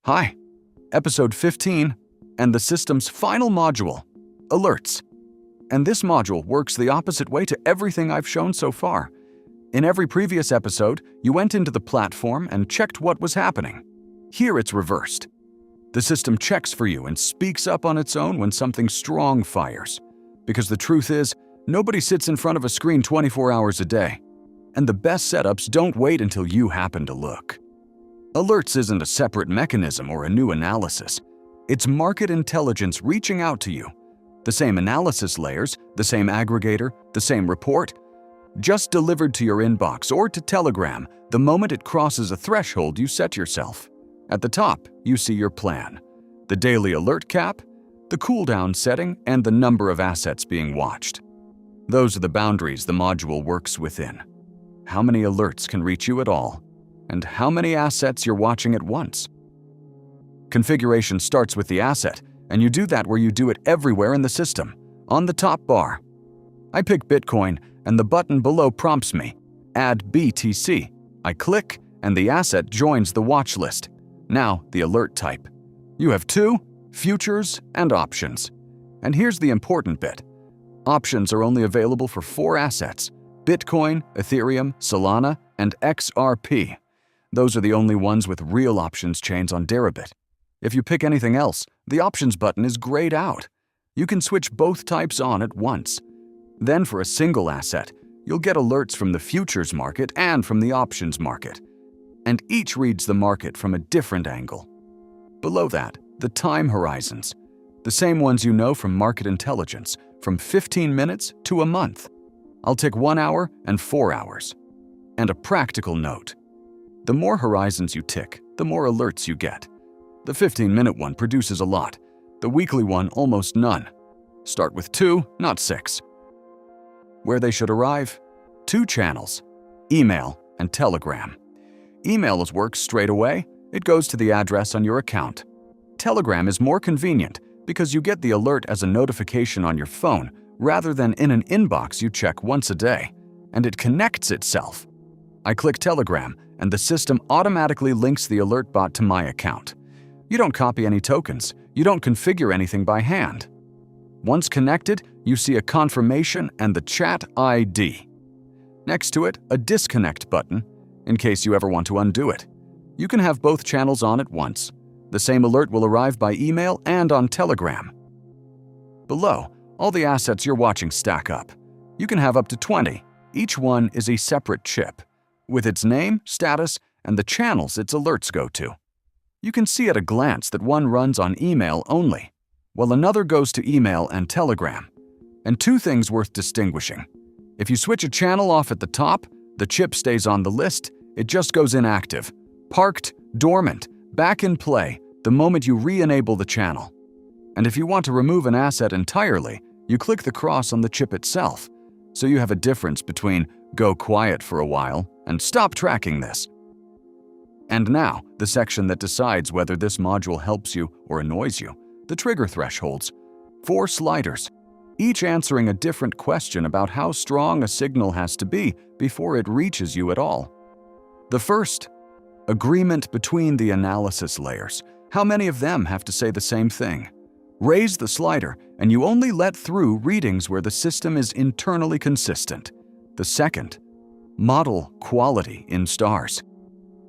Hi, episode 15 and the system's final module, alerts. And this module works the opposite way to everything I've shown so far. In every previous episode, you went into the platform and checked what was happening. Here it's reversed. The system checks for you and speaks up on its own when something strong fires. Because the truth is, nobody sits in front of a screen 24 hours a day. And the best setups don't wait until you happen to look. Alerts isn't a separate mechanism or a new analysis. It's market intelligence reaching out to you. The same analysis layers, the same aggregator, the same report, just delivered to your inbox or to Telegram the moment it crosses a threshold you set yourself. At the top, you see your plan, the daily alert cap, the cooldown setting, and the number of assets being watched. Those are the boundaries the module works within. How many alerts can reach you at all, and how many assets you're watching at once. Configuration starts with the asset, and you do that where you do it everywhere in the system, on the top bar. I pick Bitcoin, and the button below prompts me, Add BTC. I click, and the asset joins the watch list. Now, the alert type. You have two, futures and options. And here's the important bit. Options are only available for 4 assets, Bitcoin, Ethereum, Solana, and XRP. Those are the only ones with real options chains on Deribit. If you pick anything else, the options button is grayed out. You can switch both types on at once. Then for a single asset, you'll get alerts from the futures market and from the options market. And each reads the market from a different angle. Below that, the time horizons. The same ones you know from market intelligence, from 15 minutes to a month. I'll tick 1 hour and 4 hours. And a practical note. The more horizons you tick, the more alerts you get. The 15-minute one produces a lot. The weekly one, almost none. Start with 2, not 6. Where they should arrive? 2 channels, email and Telegram. Email works straight away. It goes to the address on your account. Telegram is more convenient because you get the alert as a notification on your phone rather than in an inbox you check once a day, and it connects itself. I click Telegram, and the system automatically links the alert bot to my account. You don't copy any tokens. You don't configure anything by hand. Once connected, you see a confirmation and the chat ID. Next to it, a disconnect button, in case you ever want to undo it. You can have both channels on at once. The same alert will arrive by email and on Telegram. Below, all the assets you're watching stack up. You can have up to 20. Each one is a separate chip, with its name, status, and the channels its alerts go to. You can see at a glance that one runs on email only, while another goes to email and Telegram. And 2 things worth distinguishing. If you switch a channel off at the top, the chip stays on the list, it just goes inactive, parked, dormant, back in play the moment you re-enable the channel. And if you want to remove an asset entirely, you click the cross on the chip itself, so you have a difference between go quiet for a while and stop tracking this. And now, the section that decides whether this module helps you or annoys you, the trigger thresholds. 4 sliders, each answering a different question about how strong a signal has to be before it reaches you at all. The first, agreement between the analysis layers. How many of them have to say the same thing? Raise the slider, and you only let through readings where the system is internally consistent. The second, model quality in stars.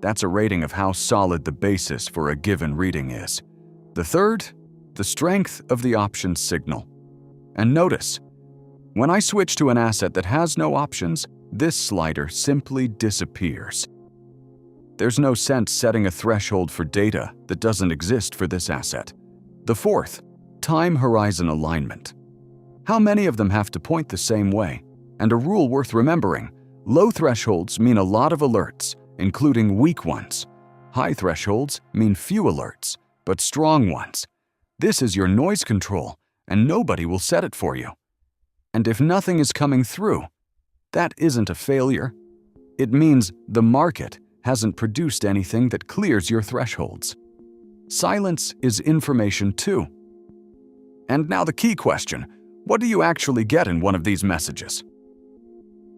That's a rating of how solid the basis for a given reading is. The third, the strength of the options signal. And notice, when I switch to an asset that has no options, this slider simply disappears. There's no sense setting a threshold for data that doesn't exist for this asset. The fourth, time horizon alignment. How many of them have to point the same way? And a rule worth remembering, low thresholds mean a lot of alerts, including weak ones. High thresholds mean few alerts, but strong ones. This is your noise control, and nobody will set it for you. And if nothing is coming through, that isn't a failure. It means the market hasn't produced anything that clears your thresholds. Silence is information too. And now the key question, what do you actually get in one of these messages?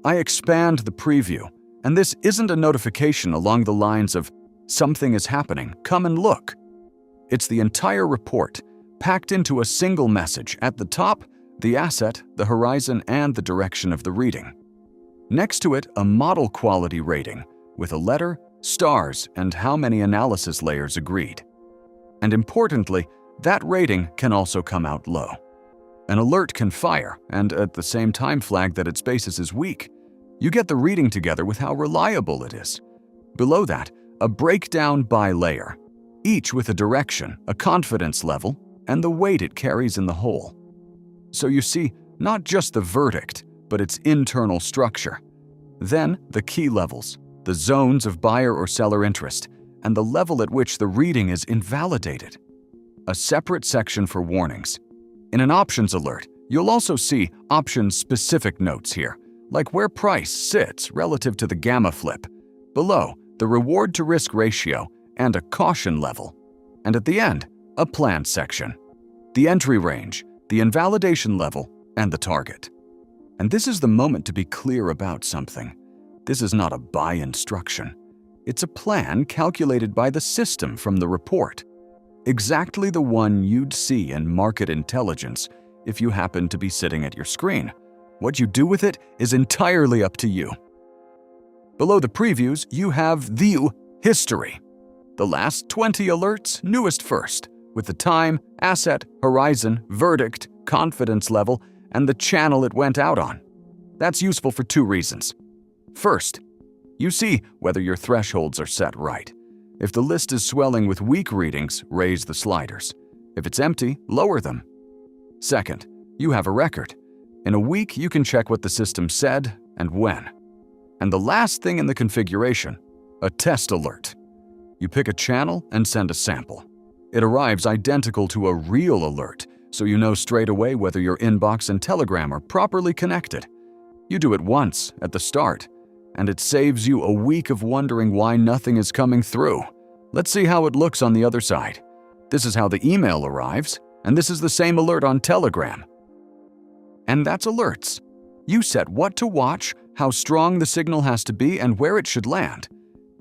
I expand the preview, and this isn't a notification along the lines of, something is happening, come and look. It's the entire report, packed into a single message. At the top, the asset, the horizon, and the direction of the reading. Next to it, a model quality rating with a letter, stars, and how many analysis layers agreed. And importantly, that rating can also come out low. An alert can fire and at the same time flag that its basis is weak. You get the reading together with how reliable it is. Below that, a breakdown by layer, each with a direction, a confidence level, and the weight it carries in the whole. So you see, not just the verdict, but its internal structure. Then the key levels, the zones of buyer or seller interest, and the level at which the reading is invalidated. A separate section for warnings. In an options alert, you'll also see option-specific notes here, like where price sits relative to the gamma flip. Below, the reward-to-risk ratio and a caution level. And at the end, a plan section. The entry range, the invalidation level, and the target. And this is the moment to be clear about something. This is not a buy instruction. It's a plan calculated by the system from the report. Exactly the one you'd see in market intelligence if you happen to be sitting at your screen. What you do with it is entirely up to you. Below the previews, you have View History. The last 20 alerts, newest first, with the time, asset, horizon, verdict, confidence level, and the channel it went out on. That's useful for two reasons. First, you see whether your thresholds are set right. If the list is swelling with weak readings, raise the sliders. If it's empty, lower them. Second, you have a record. In a week, you can check what the system said and when. And the last thing in the configuration, a test alert. You pick a channel and send a sample. It arrives identical to a real alert, so you know straight away whether your inbox and Telegram are properly connected. You do it once, at the start, and it saves you a week of wondering why nothing is coming through. Let's see how it looks on the other side. This is how the email arrives, and this is the same alert on Telegram. And that's alerts. You set what to watch, how strong the signal has to be, and where it should land.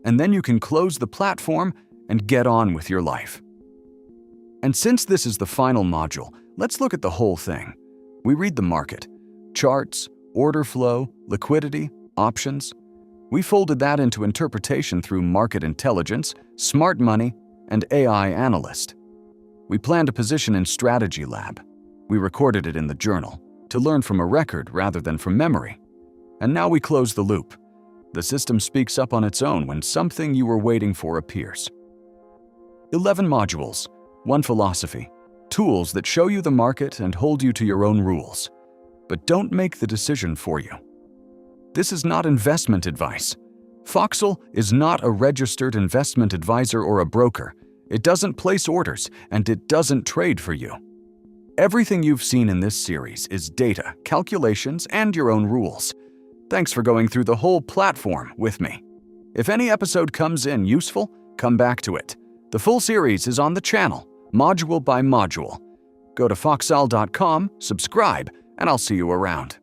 And then you can close the platform and get on with your life. And since this is the final module, let's look at the whole thing. We read the market, charts, order flow, liquidity, options. We folded that into interpretation through market intelligence, smart money, and AI analyst. We planned a position in strategy lab. We recorded it in the journal to learn from a record rather than from memory. And now we close the loop. The system speaks up on its own when something you were waiting for appears. 11 modules, 1 philosophy, tools that show you the market and hold you to your own rules. But don't make the decision for you. This is not investment advice. FOCSAL is not a registered investment advisor or a broker. It doesn't place orders, and it doesn't trade for you. Everything you've seen in this series is data, calculations, and your own rules. Thanks for going through the whole platform with me. If any episode comes in useful, come back to it. The full series is on the channel, module by module. Go to foxal.com, subscribe, and I'll see you around.